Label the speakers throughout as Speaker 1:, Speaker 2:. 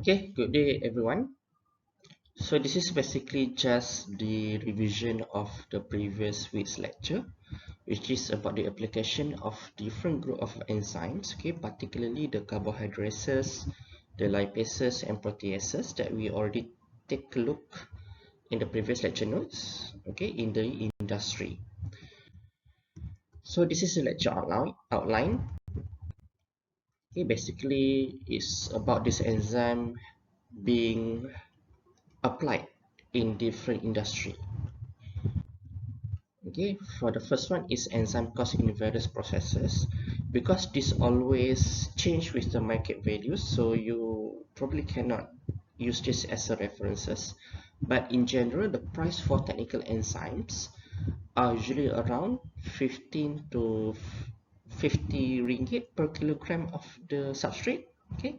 Speaker 1: Okay, good day everyone. So this is basically just the revision of the previous week's lecture, which is about the application of different group of enzymes, okay, particularly the carbohydrates, the lipases and proteases that we already take a look in the previous lecture notes, okay, in the industry. So this is the lecture outline. Okay, basically it's about this enzyme being applied in different industry. Okay, for the first one is enzyme cost in various processes, because this always change with the market values, so you probably cannot use this as a references. But in general, the price for technical enzymes are usually around 15 to 50 ringgit per kilogram of the substrate. Okay,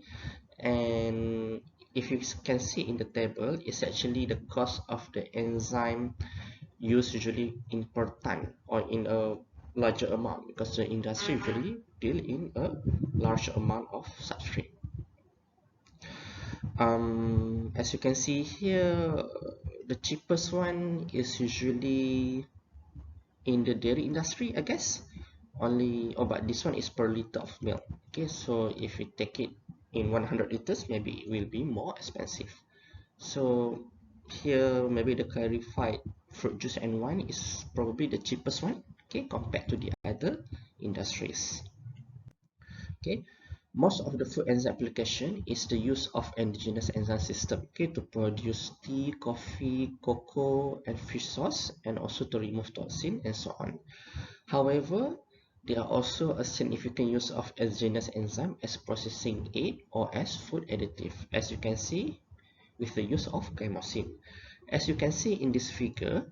Speaker 1: and if you can see in the table, it's actually the cost of the enzyme used usually in per ton or in a larger amount, because the industry usually deal in a large amount of substrate. As you can see here, the cheapest one is usually in the dairy industry, I guess. Only, oh, but this one is per liter of milk. Okay, so if we take it in 100 liters, maybe it will be more expensive. So here maybe the clarified fruit juice and wine is probably the cheapest one, okay, compared to the other industries. Okay, most of the food enzyme application is the use of endogenous enzyme system, okay, to produce tea, coffee, cocoa and fish sauce, and also to remove toxin and so on. However, there are also a significant use of exogenous enzyme as processing aid or as food additive, as you can see with the use of chymosin. As you can see in this figure,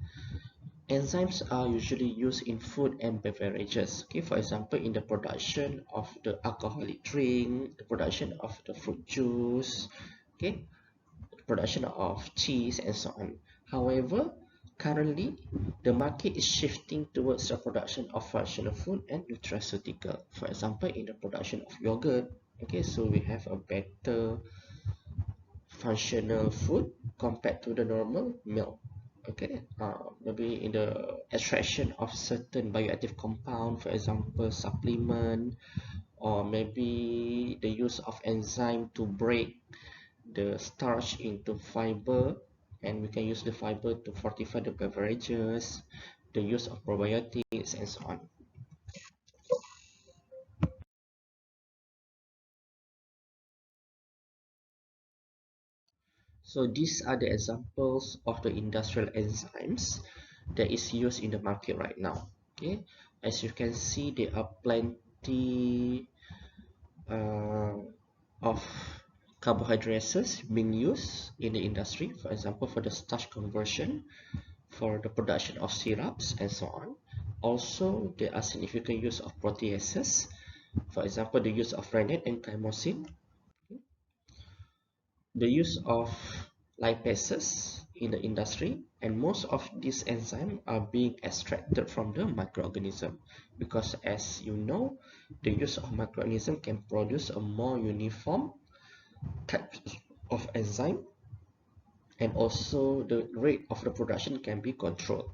Speaker 1: enzymes are usually used in food and beverages. Okay, for example, in the production of the alcoholic drink, the production of the fruit juice, okay, the production of cheese and so on. However, currently, the market is shifting towards the production of functional food and nutraceutical. For example, in the production of yogurt, okay, so we have a better functional food compared to the normal milk. Okay, maybe in the extraction of certain bioactive compound, for example supplement, or maybe the use of enzyme to break the starch into fiber, and we can use the fiber to fortify the beverages, the use of probiotics and so on. So these are the examples of the industrial enzymes that is used in the market right now. Okay, as you can see, there are plenty uh, of carbohydrates being used in the industry. For example, for the starch conversion, for the production of syrups and so on. Also, there are significant use of proteases. For example, the use of rennet and chymosin, the use of lipases in the industry, and most of these enzymes are being extracted from the microorganism, because as you know, the use of microorganism can produce a more uniform type of enzyme, and also the rate of the production can be controlled.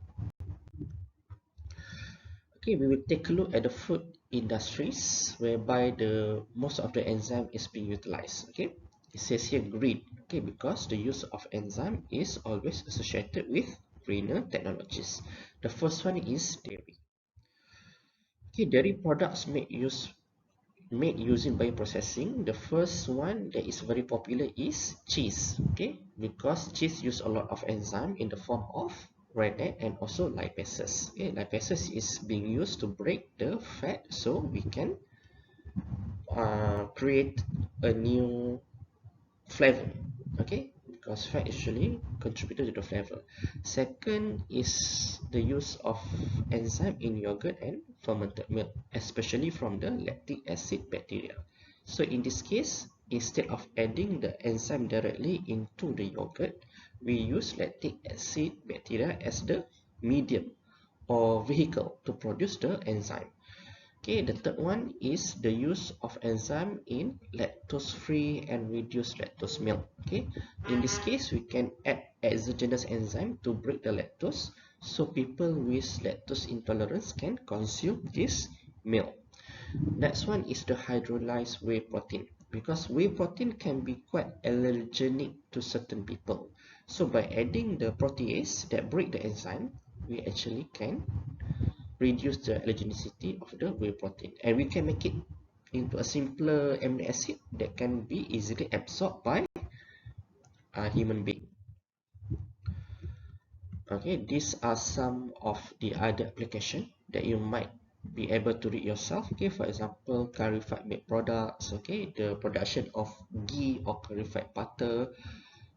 Speaker 1: Okay, we will take a look at the food industries whereby the most of the enzyme is being utilized. Okay, it says here green. Okay, because the use of enzyme is always associated with greener technologies. The first one is dairy. Okay, dairy products made using bioprocessing. The first one that is very popular is cheese. Okay, because cheese use a lot of enzyme in the form of rennet and also lipases. Okay, lipases is being used to break the fat, so we can create a new flavor. Okay, because fat actually contributed to the flavor. Second is the use of enzyme in yogurt and fermented milk, especially from the lactic acid bacteria. So in this case, instead of adding the enzyme directly into the yogurt, we use lactic acid bacteria as the medium or vehicle to produce the enzyme. Okay, the third one is the use of enzyme in lactose-free and reduced lactose milk. Okay, in this case, we can add exogenous enzyme to break the lactose, so people with lactose intolerance can consume this milk. Next one is the hydrolyzed whey protein, because whey protein can be quite allergenic to certain people. So by adding the protease that break the enzyme, we actually can reduce the allergenicity of the whey protein, and we can make it into a simpler amino acid that can be easily absorbed by a human being. Okay, these are some of the other application that you might be able to read yourself. Okay, for example, clarified milk products. Okay, the production of ghee or clarified butter,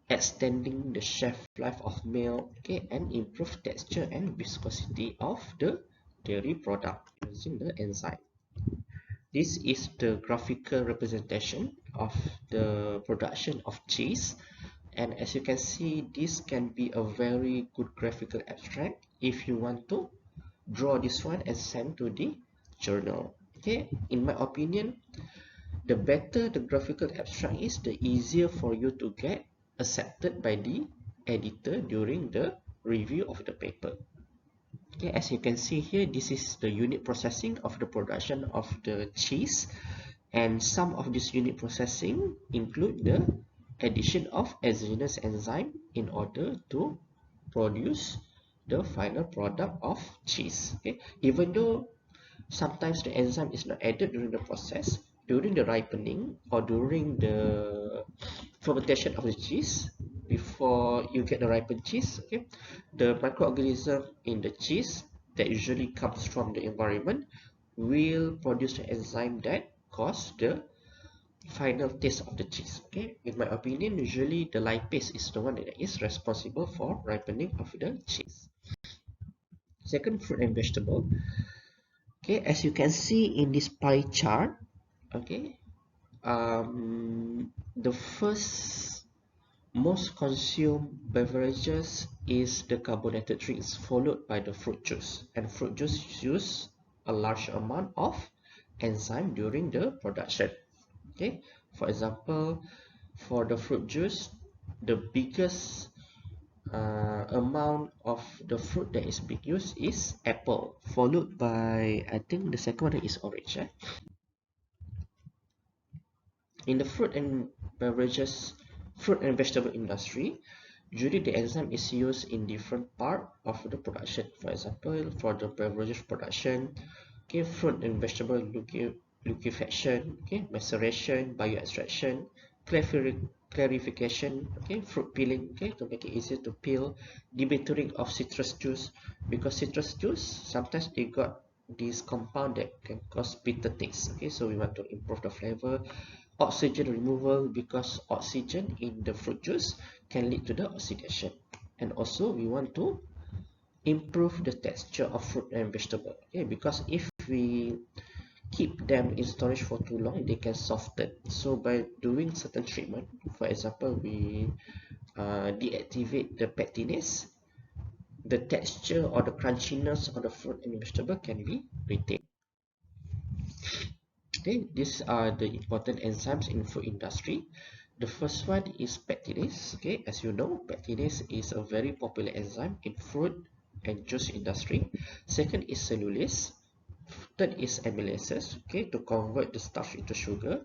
Speaker 1: extending the shelf life of milk. Okay, and improve texture and viscosity of the dairy product using the enzyme. This is the graphical representation of the production of cheese, and as you can see, this can be a very good graphical abstract if you want to draw this one and send to the journal. Okay, in my opinion, the better the graphical abstract is, the easier for you to get accepted by the editor during the review of the paper. Okay, as you can see here, this is the unit processing of the production of the cheese, and some of this unit processing include the addition of exogenous enzyme in order to produce the final product of cheese. Okay, even though sometimes the enzyme is not added during the process, during the ripening or during the fermentation of the cheese, before you get the ripened cheese, okay, the microorganism in the cheese that usually comes from the environment will produce the enzyme that cause the final taste of the cheese. Okay, in my opinion, usually the lipase is the one that is responsible for ripening of the cheese. Second, fruit and vegetable. Okay, as you can see in this pie chart, okay, the first most consumed beverages is the carbonated drinks, followed by the fruit juice, and fruit juice use a large amount of enzyme during the production. Okay, for example, for the fruit juice, the biggest amount of the fruit that is being used is apple, followed by, I think the second one is orange. In the fruit and vegetable industry, usually the enzyme is used in different part of the production. For example, for the beverages production, okay, fruit and vegetable liquefaction, okay, maceration, bioextraction, clarification, okay, fruit peeling, okay, to make it easier to peel, debatoring of citrus juice, because citrus juice sometimes they got this compound that can cause bitter taste. Okay, so we want to improve the flavor. Oxygen removal, because oxygen in the fruit juice can lead to the oxidation, and also we want to improve the texture of fruit and vegetable. Okay, because if we keep them in storage for too long, they can soften. So by doing certain treatment, for example, we deactivate the pectinase, the texture or the crunchiness of the fruit and vegetable can be retained. Okay, these are the important enzymes in food industry. The first one is pectinase. Okay, as you know, pectinase is a very popular enzyme in fruit and juice industry. Second is cellulase. Third is amylases. Okay, to convert the starch into sugar.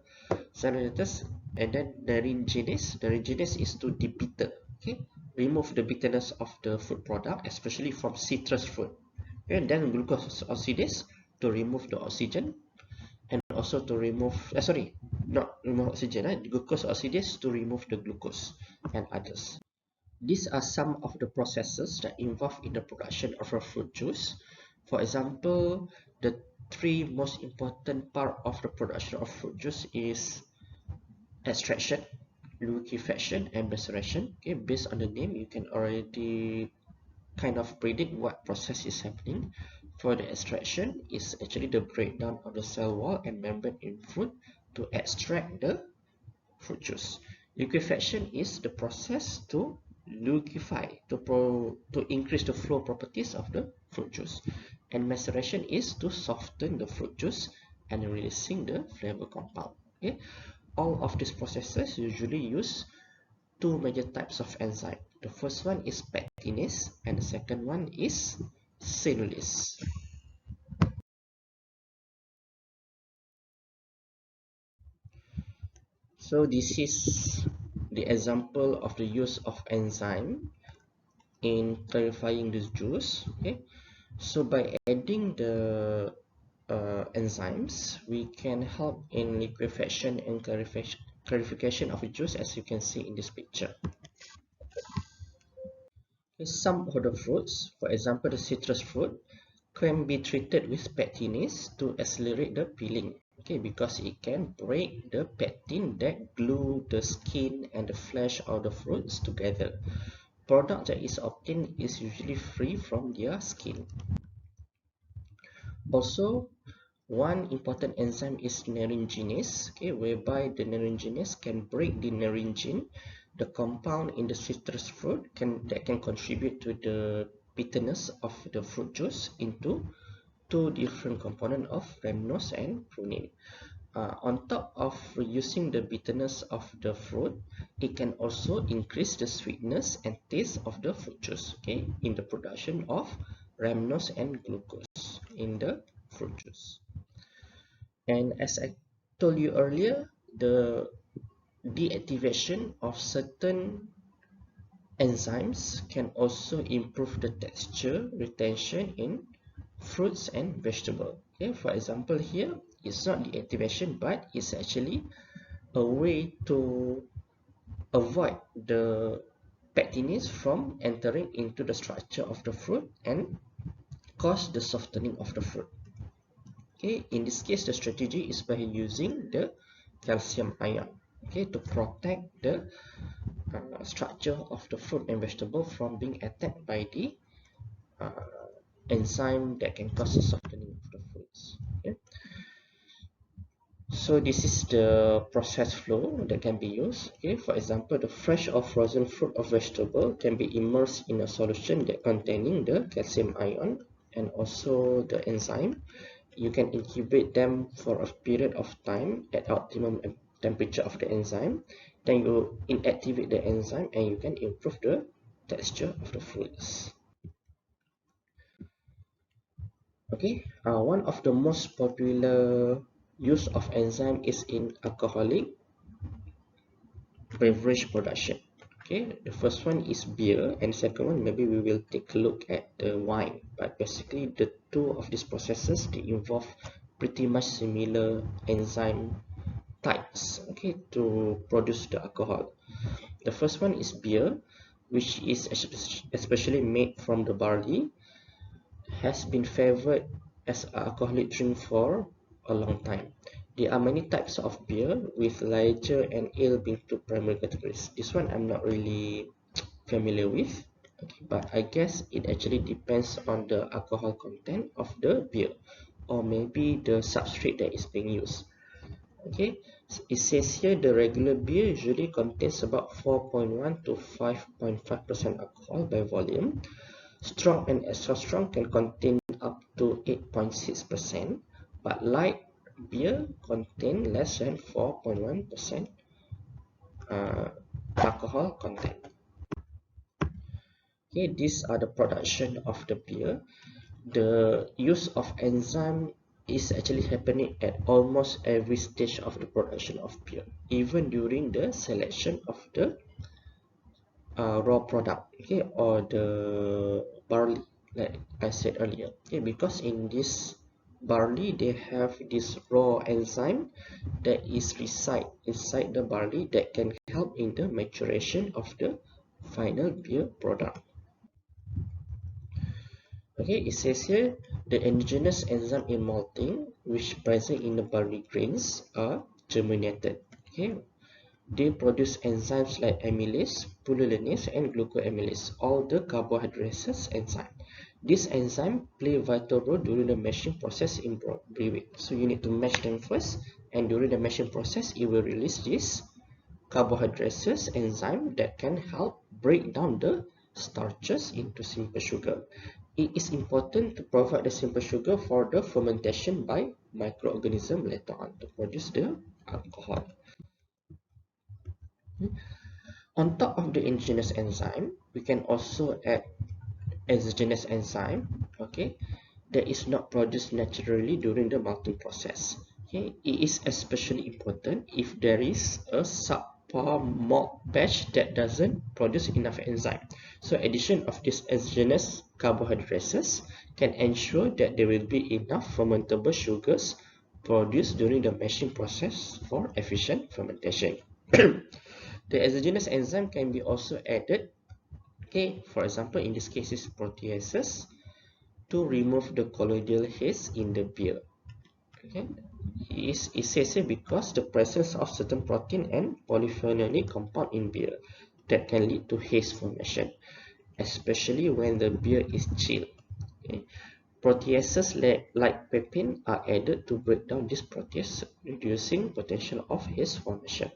Speaker 1: Cellulose, and then deringenase. Deringenase is to debitter. Okay, remove the bitterness of the food product, especially from citrus fruit. And then glucose oxidase to remove the oxygen, and also to remove not remove oxygen, glucose oxidase to remove the glucose, and others. These are some of the processes that involve in the production of a fruit juice. For example, the three most important part of the production of fruit juice is extraction, liquefaction, and maceration. Okay, based on the name, you can already kind of predict what process is happening. For the extraction, is actually the breakdown of the cell wall and membrane in fruit to extract the fruit juice. Liquefaction is the process to liquefy, to increase the flow properties of the fruit juice. and maceration is to soften the fruit juice and releasing the flavor compound. Okay, all of these processes usually use two major types of enzyme. The first one is pectinase and the second one is cellulase. So this is the example of the use of enzyme in clarifying this juice. Okay, so by adding the enzymes, we can help in liquefaction and clarification of the juice, as you can see in this picture. Some of the fruits, for example the citrus fruit, can be treated with pectinase to accelerate the peeling. Okay, because it can break the pectin that glue the skin and the flesh of the fruits together. Product that is obtained is usually free from their skin. Also, one important enzyme is naringinase, okay, whereby the naringinase can break the naringin, the compound in the citrus fruit that can contribute to the bitterness of the fruit juice into two different components of rhamnose and prunin. On top of reducing the bitterness of the fruit, it can also increase the sweetness and taste of the fruit juice, okay, in the production of rhamnose and glucose in the fruit juice. And as I told you earlier, the deactivation of certain enzymes can also improve the texture retention in fruits and vegetables. Okay, for example, here it's not deactivation, but it's actually a way to avoid the pectinase from entering into the structure of the fruit and cause the softening of the fruit. Okay, in this case, the strategy is by using the calcium ion, okay, to protect the structure of the fruit and vegetable from being attacked by the uh, enzyme that can cause the softening of the fruits. Okay? So this is the process flow that can be used. Okay, for example, the fresh or frozen fruit or vegetable can be immersed in a solution that containing the calcium ion and also the enzyme. You can incubate them for a period of time at optimum temperature of the enzyme. Then you inactivate the enzyme and you can improve the texture of the fruits. Okay, one of the most popular use of enzyme is in alcoholic beverage production. Okay, the first one is beer, and the second one maybe we will take a look at the wine. But basically, the two of these processes they involve pretty much similar enzyme types. Okay, to produce the alcohol. The first one is beer, which is especially made from the barley, has been favored as an alcoholic drink for a long time. There are many types of beer, with lager and ale being two primary categories. This one I'm not really familiar with, okay, but I guess it actually depends on the alcohol content of the beer, or maybe the substrate that is being used. Okay, it says here the regular beer usually contains about 4.1 to 5.5% alcohol by volume. Strong and extra strong can contain up to 8.6%, but light beer contain less than 4.1% alcohol content. Okay, these are the production of the beer. The use of enzyme is actually happening at almost every stage of the production of beer, even during the selection of the raw product, okay, or the barley, like I said earlier. Okay, because in this barley they have this raw enzyme that is reside inside the barley that can help in the maturation of the final beer product. Okay, it says here the endogenous enzyme in malting, which present in the barley grains, are germinated. Okay, they produce enzymes like amylase, pullulinase, and glucoamylase, all the carbohydrates enzyme. This enzyme play a vital role during the mashing process in brewing. So you need to mash them first, and during the mashing process, it will release this carbohydrates enzyme that can help break down the starches into simple sugar. it is important to provide the simple sugar for the fermentation by microorganism later on to produce the alcohol. On top of the endogenous enzyme, we can also add exogenous enzyme, okay, that is not produced naturally during the malting process. Okay, it is especially important if there is a subpar malt batch that doesn't produce enough enzyme. So addition of these exogenous carbohydrates can ensure that there will be enough fermentable sugars produced during the mashing process for efficient fermentation. The exogenous enzyme can be also added, okay, for example, in this case is proteases, to remove the colloidal haze in the beer. Okay, it is essential because the presence of certain protein and polyphenolic compound in beer that can lead to haze formation, especially when the beer is chilled. Okay. Proteases like pepin are added to break down this protease, reducing potential of haze formation.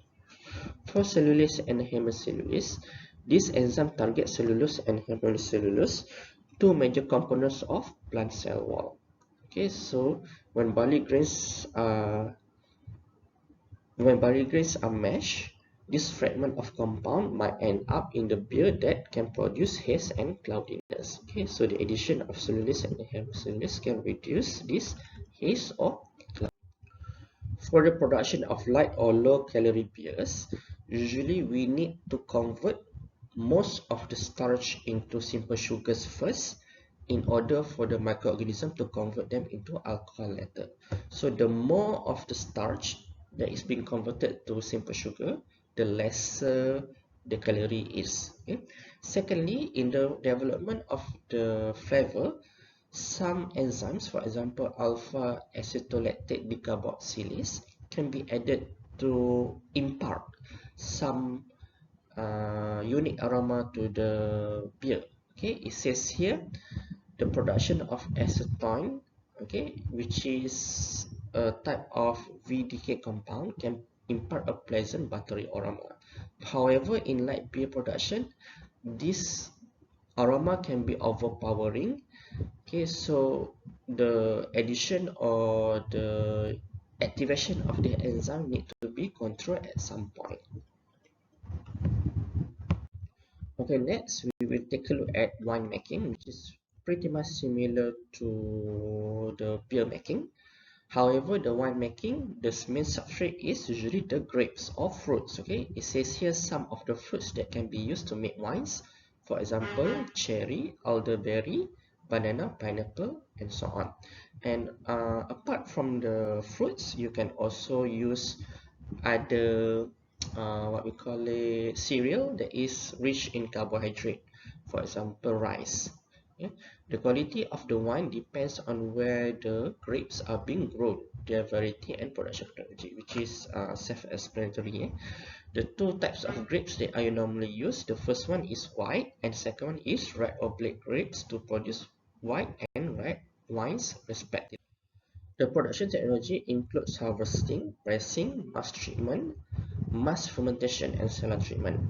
Speaker 1: For cellulase and hemicellulase, this enzyme targets cellulose and hemicellulose, two major components of plant cell wall. Okay, so when barley grains are mashed, this fragment of compound might end up in the beer that can produce haze and cloudiness. Okay, so the addition of cellulose and hemicellulose can reduce this haze or cloud. For the production of light or low calorie beers, usually we need to convert most of the starch into simple sugars first in order for the microorganism to convert them into alcohol later. So the more of the starch that is being converted to simple sugar, the lesser the calorie is. Okay? Secondly, in the development of the flavor, some enzymes, for example, alpha acetolactate decarboxylase, can be added to impart some unique aroma to the beer. Okay, it says here the production of acetone, okay, which is a type of VDK compound, can impart a pleasant buttery aroma. However, in light beer production, this aroma can be overpowering. Okay, so the addition or the activation of the enzyme need to be controlled at some point. Okay, next we will take a look at wine making, which is pretty much similar to the beer making. However, the wine making, the main substrate is usually the grapes or fruits. Okay, it says here some of the fruits that can be used to make wines. For example, cherry, elderberry, banana, pineapple, and so on. And apart from the fruits, you can also use other what we call a cereal that is rich in carbohydrate, for example rice. Okay? The quality of the wine depends on where the grapes are being grown, their variety and production technology, which is self-explanatory. The two types of grapes that I normally use, the first one is white and second one is red or black grapes to produce white and red wines respectively. The production technology includes harvesting, pressing, mass treatment, mass fermentation, and cellar treatment.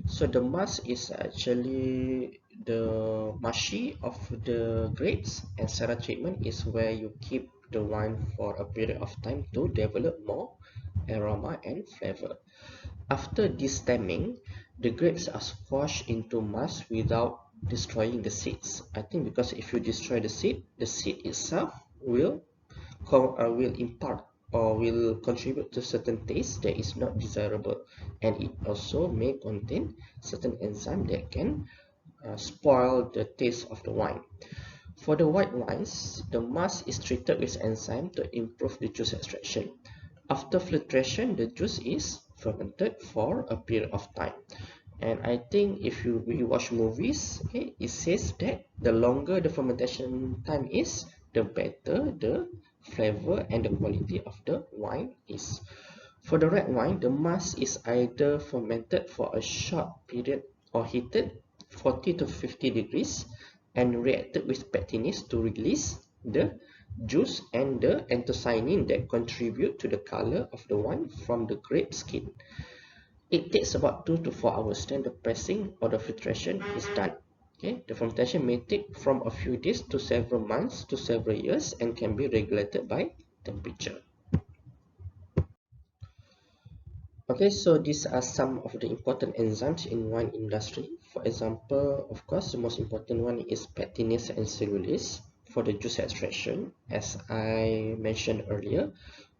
Speaker 1: So the mass is actually the mushy of the grapes, and cellar treatment is where you keep the wine for a period of time to develop more aroma and flavor. After destemming, the grapes are squashed into mass without destroying the seeds. I think because if you destroy the seed itself will impart or will contribute to certain taste that is not desirable, and it also may contain certain enzyme that can spoil the taste of the wine. For the white wines, the mass is treated with enzyme to improve the juice extraction. After filtration, the juice is fermented for a period of time. And I think if you really watch movies, okay, it says that the longer the fermentation time is, the better the flavor and the quality of the wine is. For the red wine, the mass is either fermented for a short period or heated 40 to 50 degrees and reacted with pectinase to release the juice and the anthocyanin that contribute to the color of the wine from the grape skin. It takes about 2 to 4 hours, then the pressing or the filtration is done. Okay, the fermentation may take from a few days to several months to several years and can be regulated by temperature. Okay, so these are some of the important enzymes in wine industry. For example, of course, the most important one is pectinase and cellulase for the juice extraction, as I mentioned earlier.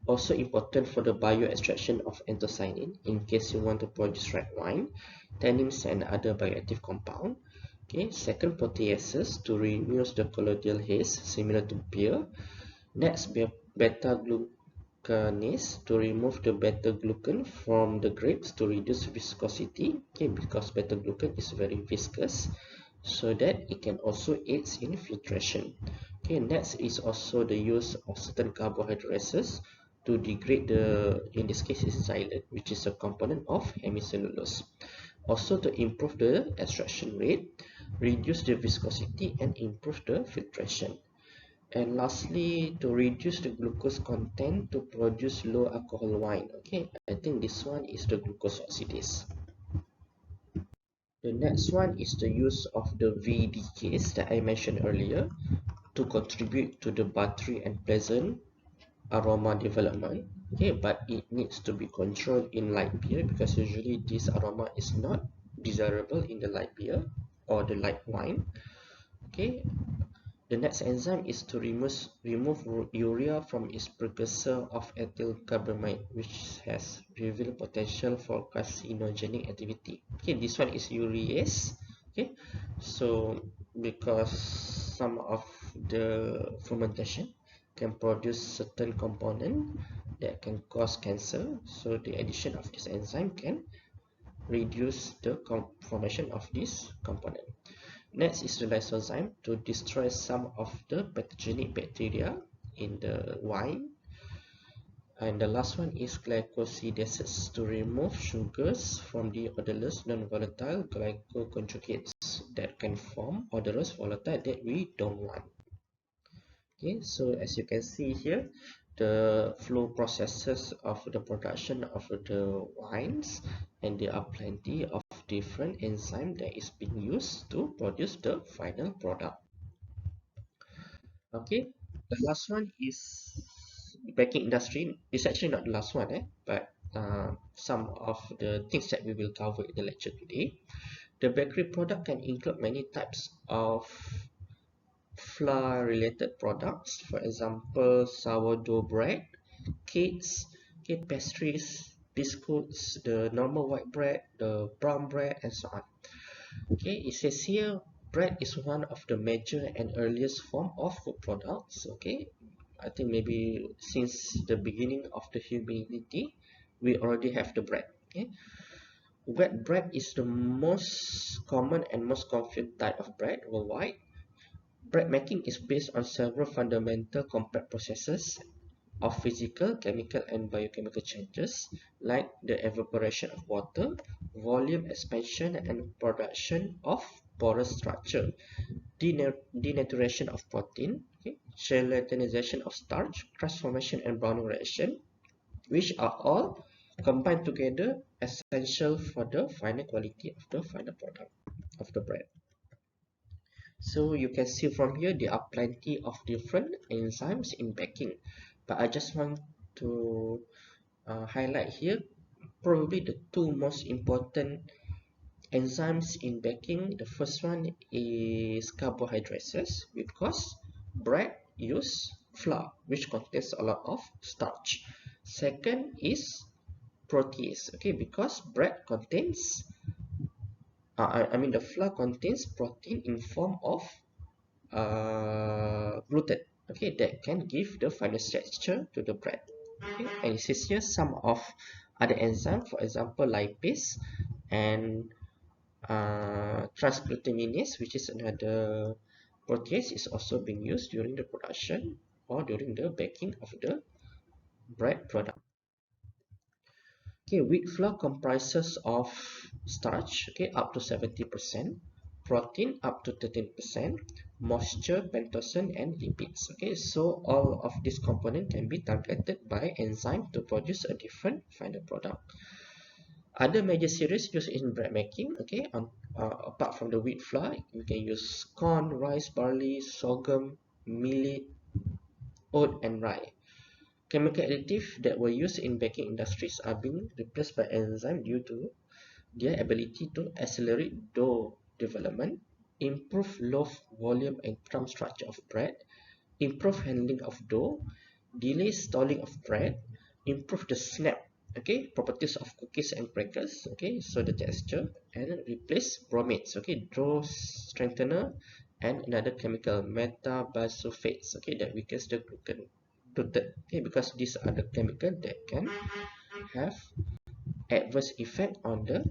Speaker 1: Also important for the bio-extraction of anthocyanin in case you want to produce red wine, tannins and other bioactive compound. Okay, second, proteases to reduce the colloidal haze similar to beer. Next, beta-glucanase to remove the beta-glucan from the grapes to reduce viscosity. Okay, because beta-glucan is very viscous, so that it can also aid in filtration. Okay, next is also the use of certain carbohydrates to degrade the, in this case is xylate, which is a component of hemicellulose. Also to improve the extraction rate, reduce the viscosity and improve the filtration. And lastly, to reduce the glucose content to produce low alcohol wine. Okay, I think this one is the glucose oxidase. The next one is the use of the VDKs that I mentioned earlier to contribute to the buttery and pleasant aroma development. Okay, but it needs to be controlled in light beer because usually this aroma is not desirable in the light beer or the light wine. Okay, the next enzyme is to remove urea from its precursor of ethyl carbamide, which has revealed potential for carcinogenic activity. Okay, this one is urease. Okay, so because some of the fermentation can produce certain component that can cause cancer, so the addition of this enzyme can reduce the formation of this component. Next is the lysozyme to destroy some of the pathogenic bacteria in the wine. And the last one is glycosidases to remove sugars from the odorless non-volatile glycoconjugates that can form odorous volatile that we don't want. Okay, so as you can see here, the flow processes of the production of the wines, and there are plenty of different enzymes that is being used to produce the final product. Okay, the last one is baking industry. It's actually not the last one, but some of the things that we will cover in the lecture today. The bakery product can include many types of flour related products, for example sourdough bread, cakes, cake pastries, biscuits, the normal white bread, the brown bread, and so on. Okay, it says here bread is one of the major and earliest form of food products. Okay, I think maybe since the beginning of the humanity we already have the bread. Okay, wet bread is the most common and most confused type of bread worldwide. Bread making is based on several fundamental complex processes of physical, chemical, and biochemical changes, like the evaporation of water, volume expansion and production of porous structure, denaturation of protein, okay, gelatinization of starch, transformation and browning reaction, which are all combined together essential for the final quality of the final product of the bread. So you can see from here there are plenty of different enzymes in baking, but I just want to highlight here probably the two most important enzymes in baking. The first one is carbohydrates because bread use flour which contains a lot of starch. Second is protease, okay, because bread contains I mean the flour contains protein in form of gluten, okay, that can give the final texture to the bread. Okay, and it says here some of other enzymes, for example lipase and transglutaminase, which is another protease, is also being used during the production or during the baking of the bread product. Okay, wheat flour comprises of starch, okay, up to 70%, protein up to 13%, moisture, pentosan, and lipids. Okay, so all of these components can be targeted by enzyme to produce a different final product. Other major cereals used in bread making, okay, apart from the wheat flour, you can use corn, rice, barley, sorghum, millet, oat, and rye. Chemical additives that were used in baking industries are being replaced by enzymes due to their ability to accelerate dough development, improve loaf volume and crumb structure of bread, improve handling of dough, delay stalling of bread, improve the snap, okay, properties of cookies and crackers, okay, so the texture, and replace bromates, okay, dough strengthener, and another chemical metabisulfates, okay, that weakens the gluten, okay, because these are the chemical that can have adverse effect on the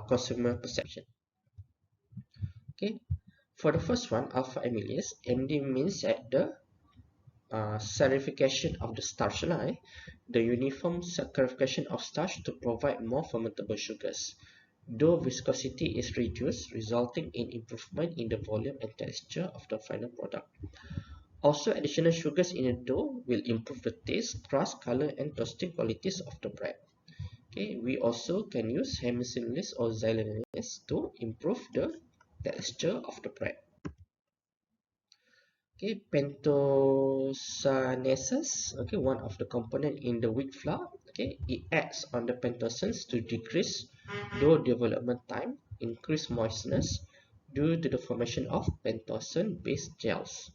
Speaker 1: consumer perception. Okay, for the first one, alpha amylase, MD means at the saccharification of the starch line, the uniform saccharification of starch to provide more fermentable sugars. Dough viscosity is reduced, resulting in improvement in the volume and texture of the final product. Also, additional sugars in the dough will improve the taste, crust, color, and toasting qualities of the bread. Okay, we also can use hemicellulose or xylulose to improve the texture of the bread. Okay, pentosanesis, okay, one of the component in the wheat flour, okay, it acts on the pentosans to decrease dough development time, increase moistness due to the formation of pentosan-based gels.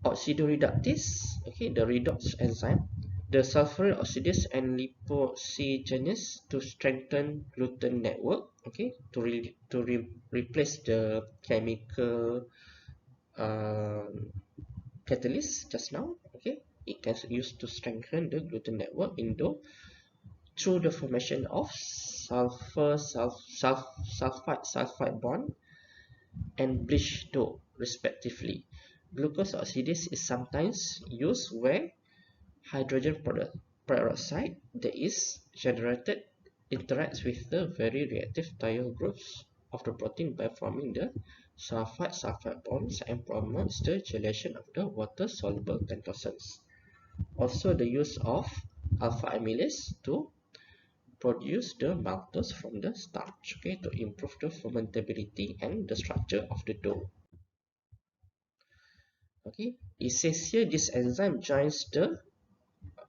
Speaker 1: Oxidoreductase, okay, the redox enzyme, the sulfur oxidase and lipoxygenase to strengthen gluten network, okay, replace the chemical catalyst just now, okay, it can use to strengthen the gluten network in dough through the formation of sulfide bond and bleached dough respectively. Glucose oxidase is sometimes used where hydrogen peroxide that is generated interacts with the very reactive thiol groups of the protein by forming the sulfide bonds and promotes the gelation of the water-soluble pentosans. Also, the use of alpha amylase to produce the maltose from the starch, okay, to improve the fermentability and the structure of the dough. Okay, it says here this enzyme joins the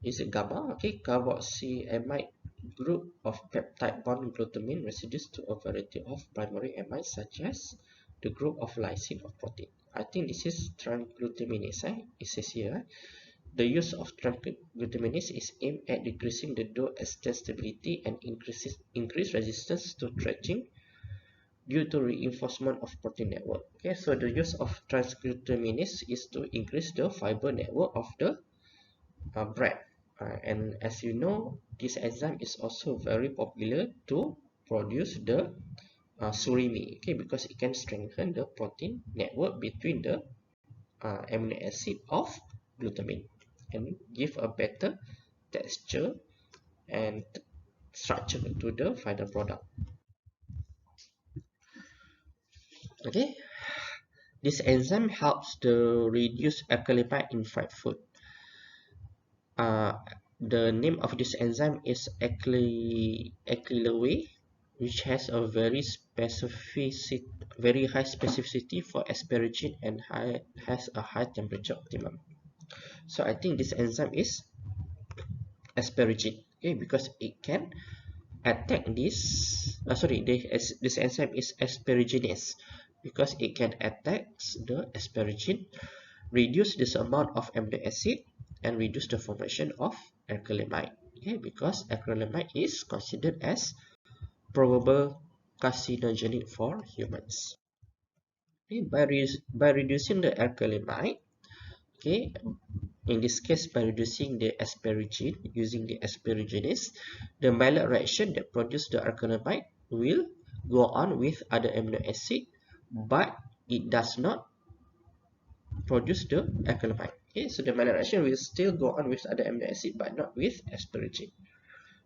Speaker 1: is it GABA, okay, carboxyamide group of peptide bond glutamine residues to a variety of primary amides such as the group of lysine of protein. I think this is transglutaminase, it says here. The use of transglutaminase is aimed at decreasing the dough stability and increase resistance to stretching due to reinforcement of protein network. Okay, so the use of transglutaminase is to increase the fiber network of the bread. And as you know, this enzyme is also very popular to produce the surimi, okay, because it can strengthen the protein network between the amino acid of glutamine and give a better texture and structure to the final product. Okay, this enzyme helps to reduce alkalimide in fried food. Uh, the name of this enzyme is acrylaway, which has a very high specificity for asparagine and has a high temperature optimum. So I think this enzyme is asparagine, okay, because it can attack this. This enzyme is asparaginase because it can attack the asparagine, reduce this amount of amino acid, and reduce the formation of acrylamide. Okay, because acrylamide is considered as probable carcinogenic for humans. Okay, by reducing the acrylamide, okay, in this case by reducing the asparagine using the asparaginase, the Maillard reaction that produces the acrylamide will go on with other amino acid, but it does not produce the acrylamide. Okay, so the Maillard reaction will still go on with other amino acid, but not with asparagine.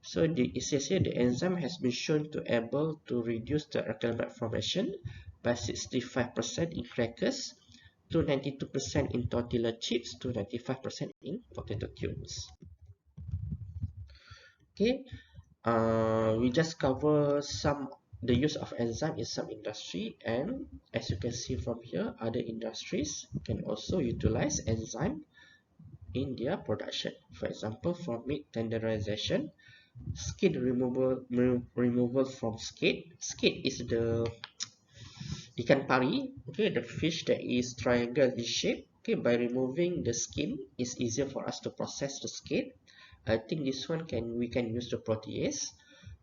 Speaker 1: So it says here the enzyme has been shown to able to reduce the acrylamide formation by 65% in crackers, to 92% in tortilla chips, to 95% in potato cubes. Okay, We just cover some the use of enzyme in some industry, and as you can see from here, other industries can also utilize enzyme in their production. For example, for meat tenderization, skin removal from skate. Skate is the ikan pari, okay, the fish that is triangle in shape. Okay, by removing the skin, it's easier for us to process the skate. I think this one we can use the protease.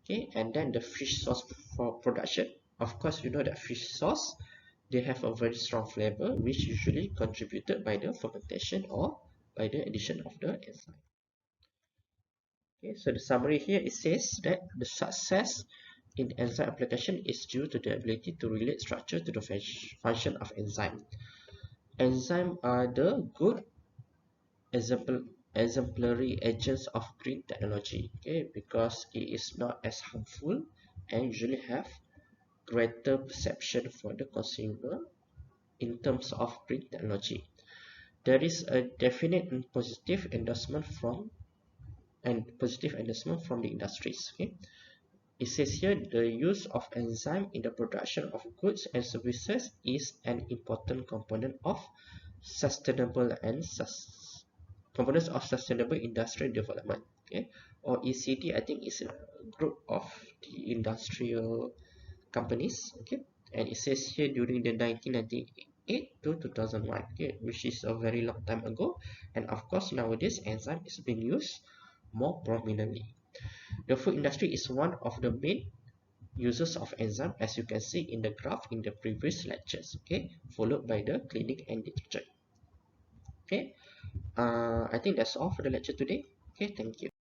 Speaker 1: Okay, and then the fish sauce for production. Of course, you know that fish sauce, they have a very strong flavor, which usually contributed by the fermentation or by the addition of the enzyme. Okay, so the summary here, it says that the success in enzyme application is due to the ability to relate structure to the function of enzyme. Enzymes are the good example, exemplary agents of green technology, okay, because it is not as harmful and usually have greater perception for the consumer in terms of green technology. There is a definite and positive endorsement from the industries. Okay, it says here the use of enzyme in the production of goods and services is an important component of sustainable and components of sustainable industrial development. Okay, or ECD, I think is a group of the industrial companies. Okay, and it says here during the 1998 to 2001. Okay, which is a very long time ago, and of course nowadays enzyme is being used more prominently. The food industry is one of the main users of enzyme, as you can see in the graph in the previous lectures. Okay, followed by the clinic and detergent. Okay, I think that's all for the lecture today. Okay, thank you.